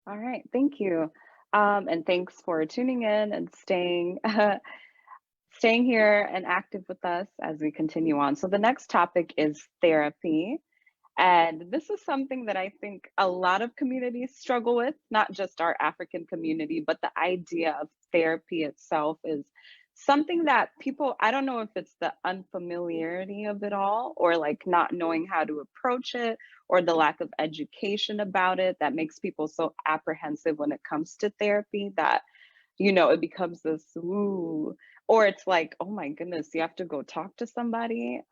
All right, thank you. And thanks for tuning in and staying staying here and active with us as we continue on. So the next topic is therapy. And this is something that I think a lot of communities struggle with, not just our African community, but the idea of therapy itself is something that people, I don't know if it's the unfamiliarity of it all or like not knowing how to approach it or the lack of education about it that makes people so apprehensive when it comes to therapy that it becomes this ooh, or it's like, oh my goodness, you have to go talk to somebody.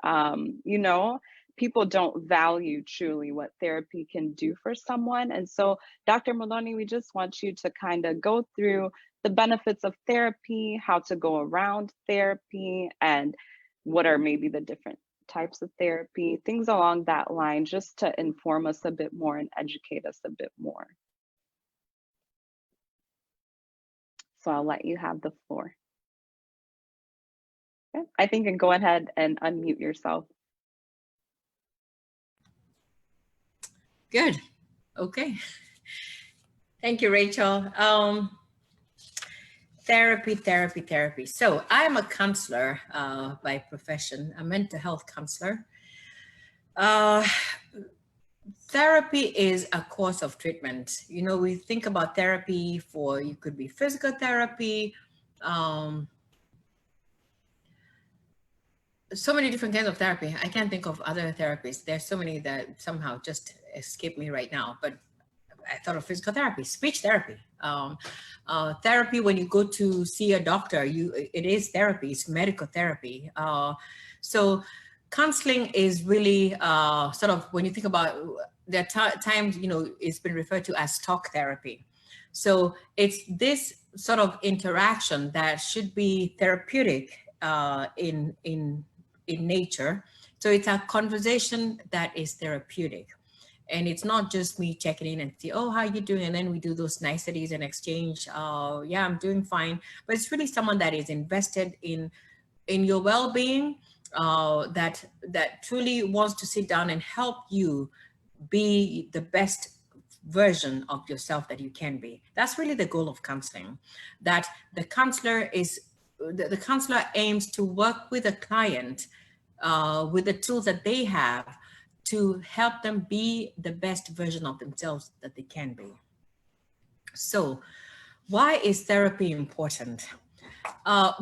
People don't value truly what therapy can do for someone. And so, Dr. Maloney, we just want you to kind of go through the benefits of therapy, how to go around therapy, and what are maybe the different types of therapy, things along that line, just to inform us a bit more and educate us a bit more. So I'll let you have the floor. Okay. I think you can go ahead and unmute yourself. Good. Okay. Thank you, Rachel. Therapy. So I'm a counselor by profession, a mental health counselor. Therapy is a course of treatment. We think about therapy you could be physical therapy, so many different kinds of therapy. I can't think of other therapies. There's so many that somehow just escape me right now, but I thought of physical therapy, speech therapy. Therapy when you go to see a doctor, it is therapy, it's medical therapy. So counseling is really sort of, when you think about there are times, it's been referred to as talk therapy. So it's this sort of interaction that should be therapeutic in nature. So it's a conversation that is therapeutic. And it's not just me checking in and see, oh, how you doing? And then we do those niceties and exchange. Yeah, I'm doing fine. But it's really someone that is invested in your well-being, that truly wants to sit down and help you be the best version of yourself that you can be. That's really the goal of counseling. That the counselor aims to work with a client with the tools that they have to help them be the best version of themselves that they can be. So why is therapy important?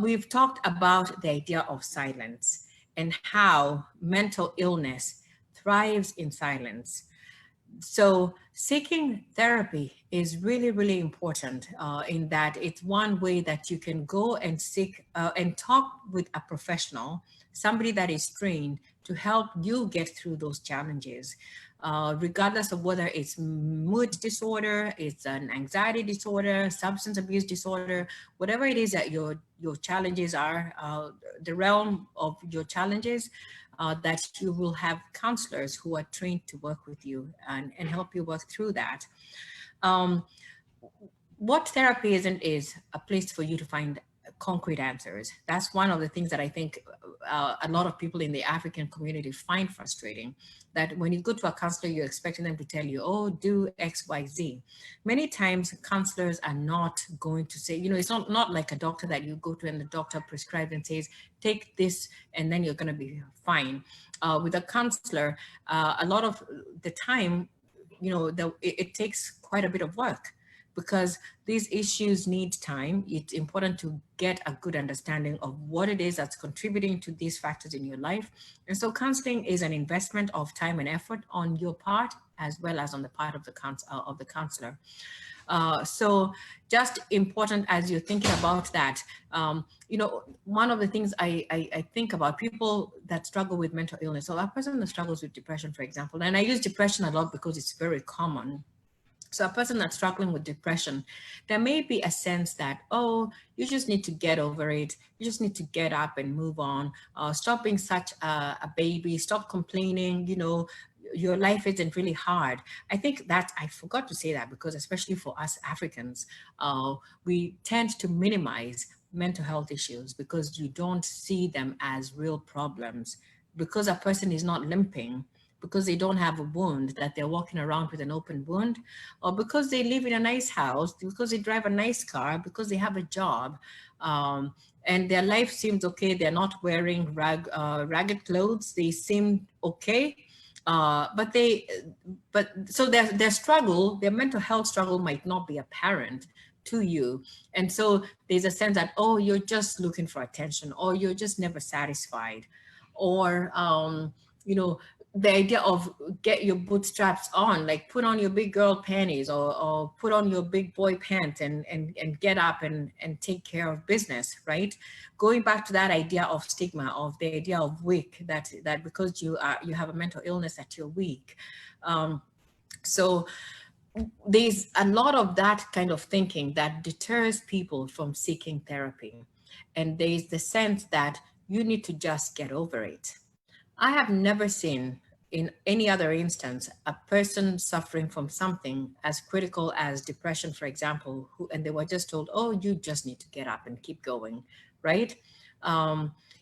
We've talked about the idea of silence and how mental illness thrives in silence. So seeking therapy is really, really important in that it's one way that you can go and seek and talk with a professional, somebody that is trained to help you get through those challenges, regardless of whether it's mood disorder, it's an anxiety disorder, substance abuse disorder, whatever it is that your challenges are, the realm of your challenges, that you will have counselors who are trained to work with you and help you work through that. What therapy isn't is a place for you to find concrete answers. That's one of the things that I think a lot of people in the African community find frustrating, that when you go to a counselor, you're expecting them to tell you, oh, do X, Y, Z. Many times counselors are not going to say, it's not like a doctor that you go to and the doctor prescribes and says, take this and then you're going to be fine. With a counselor, a lot of the time, it takes quite a bit of work, because these issues need time. It's important to get a good understanding of what it is that's contributing to these factors in your life. And so counseling is an investment of time and effort on your part, as well as on the part of the counselor. So just important as you're thinking about that, one of the things I think about people that struggle with mental illness, so a person that struggles with depression, for example, and I use depression a lot because it's very common. So a person that's struggling with depression, there may be a sense that, oh, you just need to get over it. You just need to get up and move on. Stop being such a baby. Stop complaining. Your life isn't really hard. I think that I forgot to say that, because especially for us Africans, we tend to minimize mental health issues because you don't see them as real problems. Because a person is not limping, because they don't have a wound, that they're walking around with an open wound, or because they live in a nice house, because they drive a nice car, because they have a job, and their life seems okay. They're not wearing ragged clothes. They seem okay. But so their struggle, their mental health struggle might not be apparent to you. And so there's a sense that, oh, you're just looking for attention, or you're just never satisfied, or, the idea of get your bootstraps on, like put on your big girl panties, or put on your big boy pants and get up and take care of business, right? Going back to that idea of stigma, of the idea of weak, that because you have a mental illness that you're weak. So there's a lot of that kind of thinking that deters people from seeking therapy. And there's the sense that you need to just get over it. I have never seen in any other instance a person suffering from something as critical as depression, for example, and they were just told, oh, you just need to get up and keep going, right?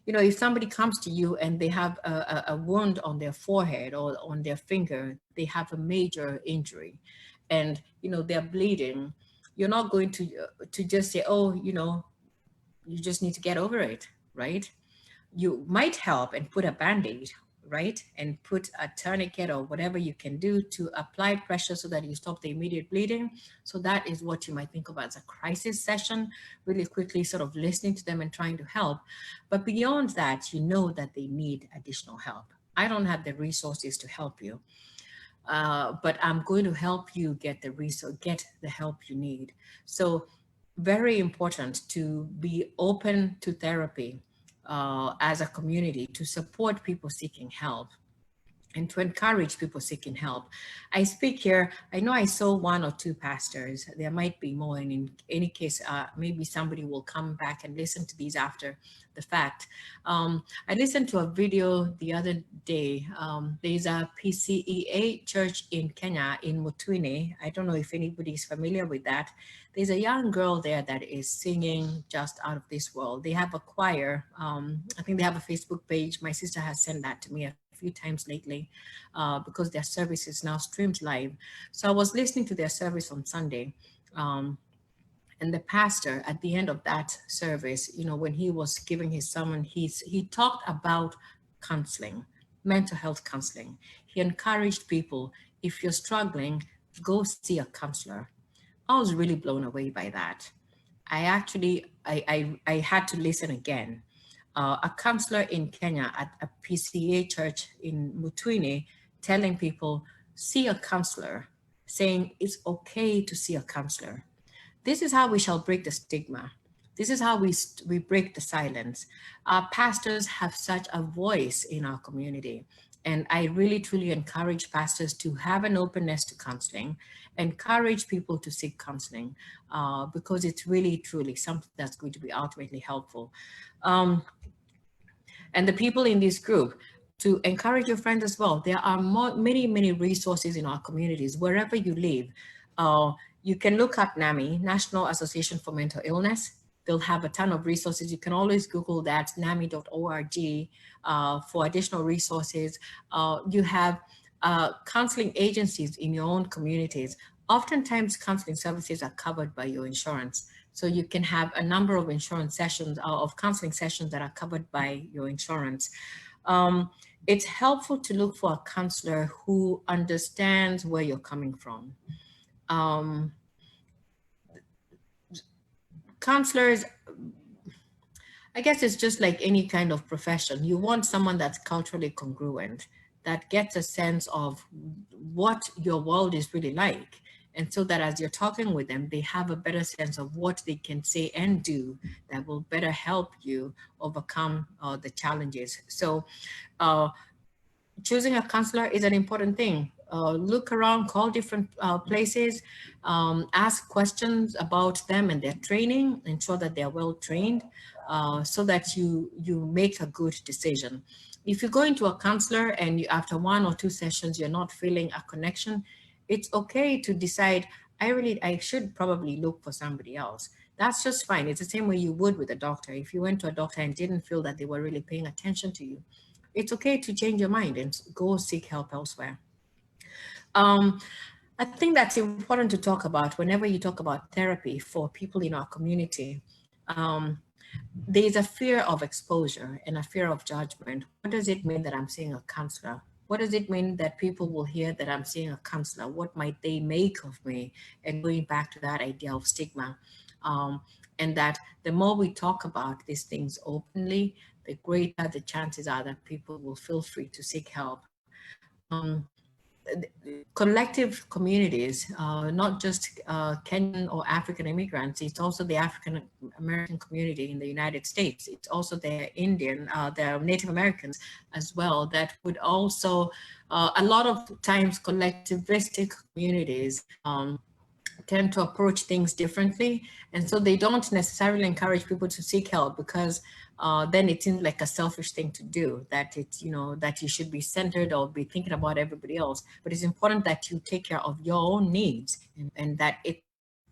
If somebody comes to you and they have a wound on their forehead or on their finger, they have a major injury, and they're bleeding, you're not going to just say, oh, you just need to get over it, right? You might help and put a band-aid, right? And put a tourniquet or whatever you can do to apply pressure so that you stop the immediate bleeding. So that is what you might think of as a crisis session, really quickly sort of listening to them and trying to help. But beyond that, you know that they need additional help. I don't have the resources to help you, but I'm going to help you get the help you need. So very important to be open to therapy as a community, to support people seeking help and to encourage people seeking help. I speak here, I know I saw one or two pastors, there might be more, and in any case, maybe somebody will come back and listen to these after the fact. I listened to a video the other day. There's a PCEA church in Kenya, in Muthoni. I don't know if anybody is familiar with that. There's a young girl there that is singing just out of this world. They have a choir. I think they have a Facebook page. My sister has sent that to me a few times lately because their service is now streamed live. So I was listening to their service on Sunday, and the pastor at the end of that service, when he was giving his sermon, he talked about counseling, mental health counseling. He encouraged people, if you're struggling, go see a counselor. I was really blown away by that. I had to listen again. A counselor in Kenya at a PCA church in Muthoni telling people, see a counselor, saying it's okay to see a counselor. This is how we shall break the stigma. This is how we break the silence. Our pastors have such a voice in our community. And I really, truly encourage pastors to have an openness to counseling, encourage people to seek counseling, because it's really, truly something that's going to be ultimately helpful. And the people in this group, to encourage your friends as well. There are many, many resources in our communities, wherever you live. You can look up NAMI, National Association for Mental Illness. They'll have a ton of resources. You can always Google that, nami.org, for additional resources. You have counseling agencies in your own communities. Oftentimes, counseling services are covered by your insurance. So you can have a number of insurance sessions, of counseling sessions that are covered by your insurance. It's helpful to look for a counselor who understands where you're coming from. Counselors, I guess it's just like any kind of profession. You want someone that's culturally congruent, that gets a sense of what your world is really like. And so that as you're talking with them, they have a better sense of what they can say and do that will better help you overcome the challenges. So choosing a counselor is an important thing. Look around, call different places, ask questions about them and their training, ensure that they're well trained, so that you make a good decision. If you go into a counselor and after one or two sessions, you're not feeling a connection, it's okay to decide, I should probably look for somebody else. That's just fine. It's the same way you would with a doctor. If you went to a doctor and didn't feel that they were really paying attention to you, it's okay to change your mind and go seek help elsewhere. I think that's important to talk about whenever you talk about therapy for people in our community. There's a fear of exposure and a fear of judgment. What does it mean that I'm seeing a counselor? What does it mean that people will hear that I'm seeing a counselor? What might they make of me? And going back to that idea of stigma. And that the more we talk about these things openly, the greater the chances are that people will feel free to seek help. Collective communities, not just Kenyan or African immigrants, it's also the African American community in the United States. It's also the Indian, the Native Americans as well, that would also, a lot of times collectivistic communities tend to approach things differently. And so they don't necessarily encourage people to seek help because then it seems like a selfish thing to do, that it's, you know, that you should be centered or be thinking about everybody else. But it's important that you take care of your own needs, and that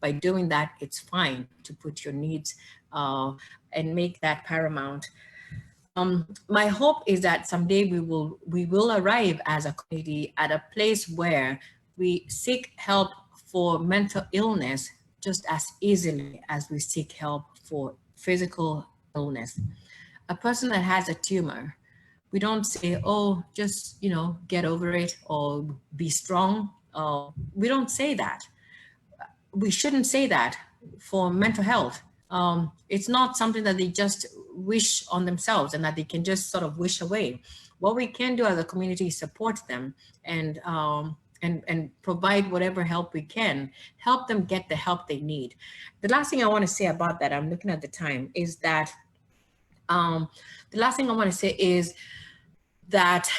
by doing that, it's fine to put your needs and make that paramount. My hope is that someday we will arrive as a community at a place where we seek help for mental illness just as easily as we seek help for physical illness. A person that has a tumor, we don't say, oh, just, you know, get over it or be strong. We don't say that. We shouldn't say that for mental health. It's not something that they just wish on themselves and that they can just sort of wish away. What we can do as a community is support them and provide whatever help we can, help them get the help they need. The last thing I want to say about that, I'm looking at the time, is that the last thing I want to say is that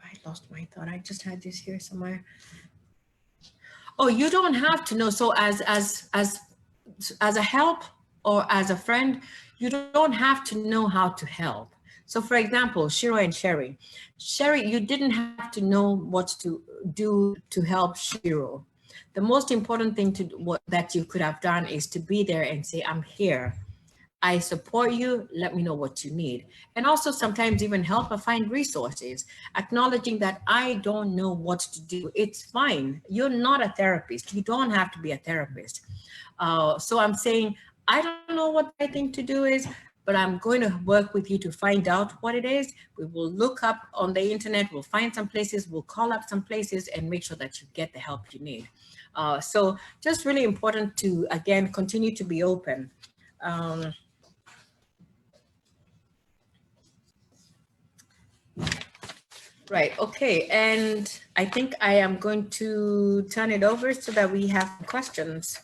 I lost my thought. I just had this here somewhere. Oh, you don't have to know. So as a help or as a friend, you don't have to know how to help. So for example, Shiro and Sherry, you didn't have to know what to do to help Shiro. The most important thing that you could have done is to be there and say, I'm here. I support you, let me know what you need. And also sometimes even help her find resources, acknowledging that I don't know what to do. It's fine. You're not a therapist. You don't have to be a therapist. So I'm saying, I don't know what I think to do is, but I'm going to work with you to find out what it is. We will look up on the internet, we'll find some places, we'll call up some places and make sure that you get the help you need. So just really important to, again, continue to be open. Right, okay, and I think I am going to turn it over so that we have questions.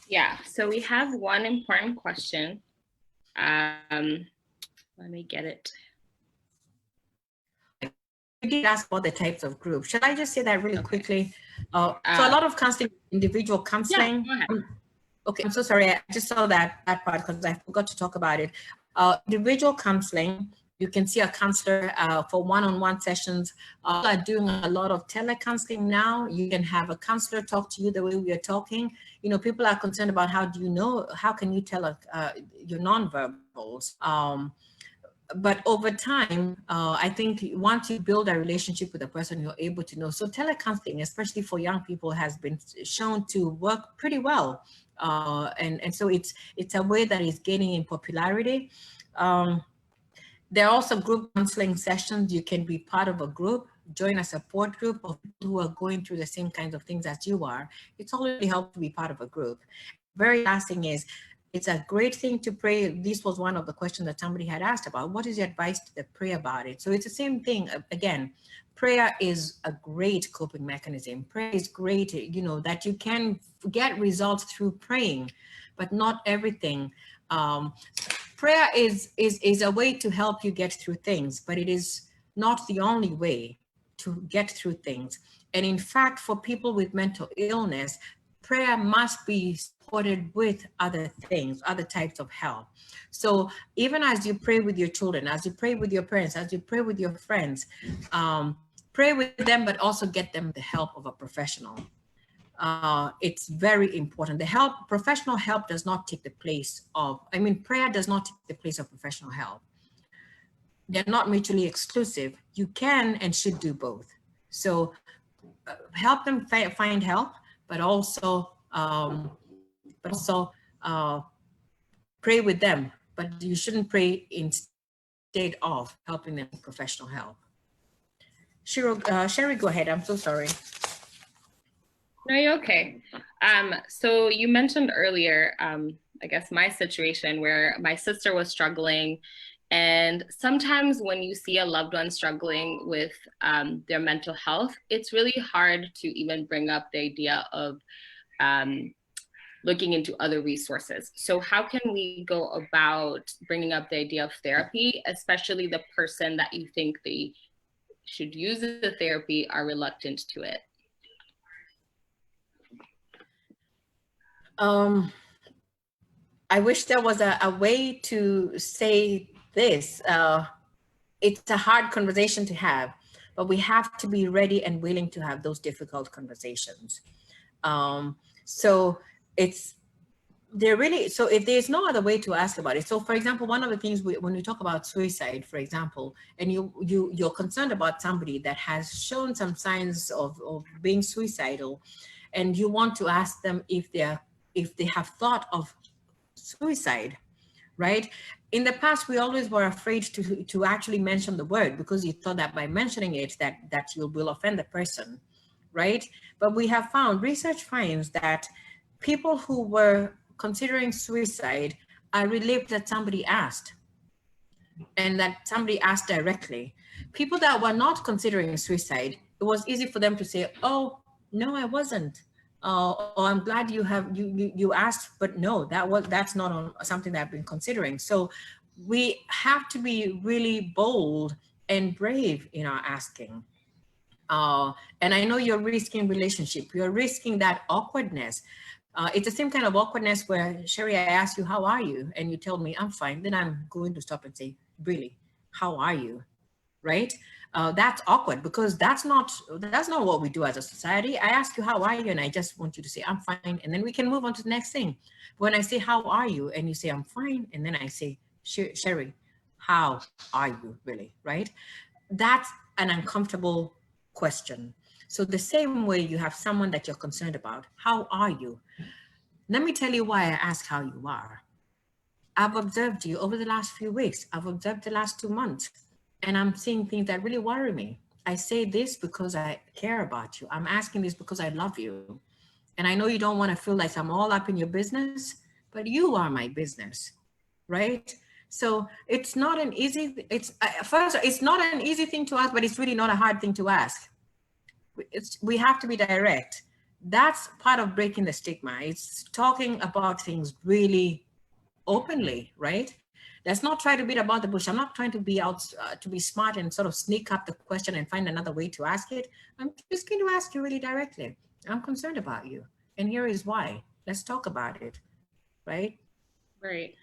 Yeah, so we have one important question. Let me get it. We did ask about the types of groups. Shall I just say that really quickly? So a lot of counseling, individual counseling. Yeah, go ahead. Okay, I'm so sorry, I just saw that part because I forgot to talk about it. Individual counseling, you can see a counselor for one-on-one sessions. People are doing a lot of telecounseling now. You can have a counselor talk to you the way we are talking. You know, people are concerned about how can you tell your nonverbals? But over time, I think once you build a relationship with a person, you're able to know. So telecounseling, especially for young people, has been shown to work pretty well. And so it's a way that is gaining in popularity. There are also group counseling sessions. You can be part of a group, join a support group of people who are going through the same kinds of things as you are. It's already helpful to be part of a group. Very last thing is, it's a great thing to pray. This was one of the questions that somebody had asked about. What is your advice to pray about it? So it's the same thing. Again, prayer is a great coping mechanism. Prayer is great, you know, that you can get results through praying, but not everything. Prayer is a way to help you get through things, but it is not the only way to get through things. And in fact, for people with mental illness, prayer must be supported with other things, other types of help. So even as you pray with your children, as you pray with your parents, as you pray with your friends, pray with them, but also get them the help of a professional. it's very important. Professional help does not take the place of, prayer does not take the place of professional help. They're not mutually exclusive. You can and should do both. So help them find help, but also pray with them. But you shouldn't pray instead of helping them with professional help. Sherry, go ahead. I'm so sorry. No, you're okay. So you mentioned earlier, I guess my situation where my sister was struggling. And sometimes when you see a loved one struggling with their mental health, it's really hard to even bring up the idea of looking into other resources. So how can we go about bringing up the idea of therapy, especially the person that you think they should use the therapy are reluctant to it? I wish there was a way to say this. It's a hard conversation to have, but we have to be ready and willing to have those difficult conversations. So if there's no other way to ask about it. So for example, one of the things when we talk about suicide, for example, and you're concerned about somebody that has shown some signs of being suicidal, and you want to ask them if they have thought of suicide, right? In the past, we always were afraid to actually mention the word because you thought that by mentioning it that you will offend the person, right? But we have found, research finds that people who were considering suicide are relieved that somebody asked, and that somebody asked directly. People that were not considering suicide, it was easy for them to say, oh, no, I wasn't. Oh, I'm glad you asked, but no, that's not something that I've been considering. So we have to be really bold and brave in our asking. And I know you're risking relationship. You're risking that awkwardness. It's the same kind of awkwardness where, Sherry, I ask you, how are you? And you tell me, I'm fine. Then I'm going to stop and say, really, how are you? Right? That's awkward because that's not what we do as a society. I ask you, how are you? And I just want you to say, I'm fine. And then we can move on to the next thing. When I say, how are you? And you say, I'm fine. And then I say, Sherry, how are you really? Right? That's an uncomfortable question. So the same way you have someone that you're concerned about, how are you? Let me tell you why I ask how you are. I've observed you over the last few weeks. I've observed the last 2 months, and I'm seeing things that really worry me. I say this because I care about you. I'm asking this because I love you. And I know you don't want to feel like I'm all up in your business, but you are my business, right? So it's not an easy, it's not an easy thing to ask, but it's really not a hard thing to ask. We have to be direct. That's part of breaking the stigma. It's talking about things really openly, right? Let's not try to beat about the bush. I'm not trying to be out to be smart and sort of sneak up the question and find another way to ask it. I'm just going to ask you really directly. I'm concerned about you, and here is why. Let's talk about it, right? Right.